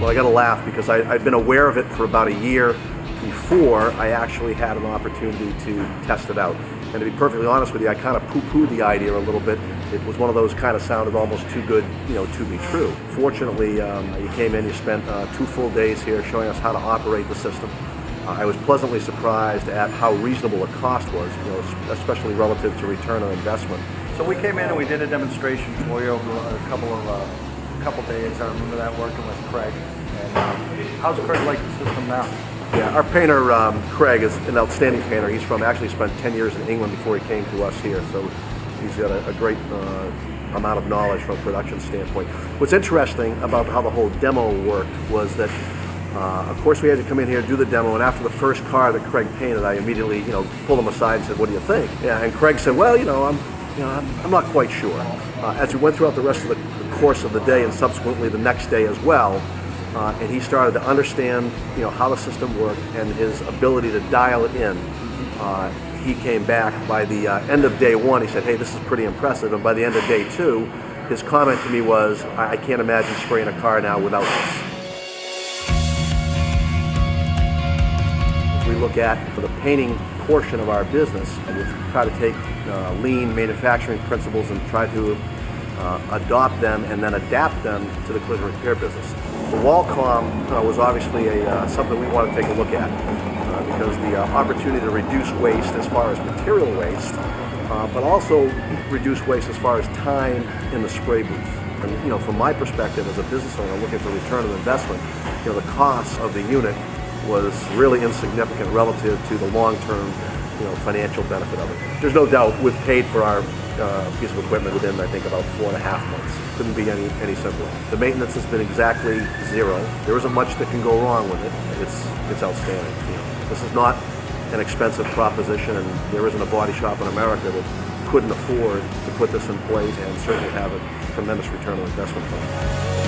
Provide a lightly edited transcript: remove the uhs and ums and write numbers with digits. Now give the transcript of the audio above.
Well, I got to laugh because I'd been aware of it for about a year before I actually had an opportunity to test it out. And to be perfectly honest with you, I kind of poo-pooed the idea a little bit. It was one of those kind of sounded almost too good, to be true. Fortunately, you came in, you spent 2 full days here showing us how to operate the system. I was pleasantly surprised at how reasonable the cost was, especially relative to return on investment. So we came in and we did a demonstration for you over a couple days. I remember that working with Craig. And how's Craig like the system now? Yeah, our painter, Craig, is an outstanding painter. He's actually spent 10 years in England before he came to us here, so he's got a great amount of knowledge from a production standpoint. What's interesting about how the whole demo worked was that, of course, we had to come in here and do the demo, and after the first car that Craig painted, I immediately, pulled him aside and said, "What do you think?" Yeah, and Craig said, "Well, I'm not quite sure." As we went throughout the rest of the course of the day and subsequently the next day as well, and he started to understand, how the system worked and his ability to dial it in. He came back by the end of day 1. He said, "Hey, this is pretty impressive." And by the end of day 2, his comment to me was, "I can't imagine spraying a car now without this." As we look at the painting portion of our business, we try to take lean manufacturing principles and try to adopt them and then adapt them to the collision repair business. The Walcom was obviously something we wanted to take a look at because the opportunity to reduce waste as far as material waste, but also reduce waste as far as time in the spray booth. And from my perspective as a business owner looking for return on investment, the cost of the unit was really insignificant relative to the long-term financial benefit of it. There's no doubt we've paid for our piece of equipment within, I think, about 4.5 months. Couldn't be any simpler. The maintenance has been exactly 0. There isn't much that can go wrong with it. It's outstanding. This is not an expensive proposition, and there isn't a body shop in America that couldn't afford to put this in place and certainly have a tremendous return on investment from it.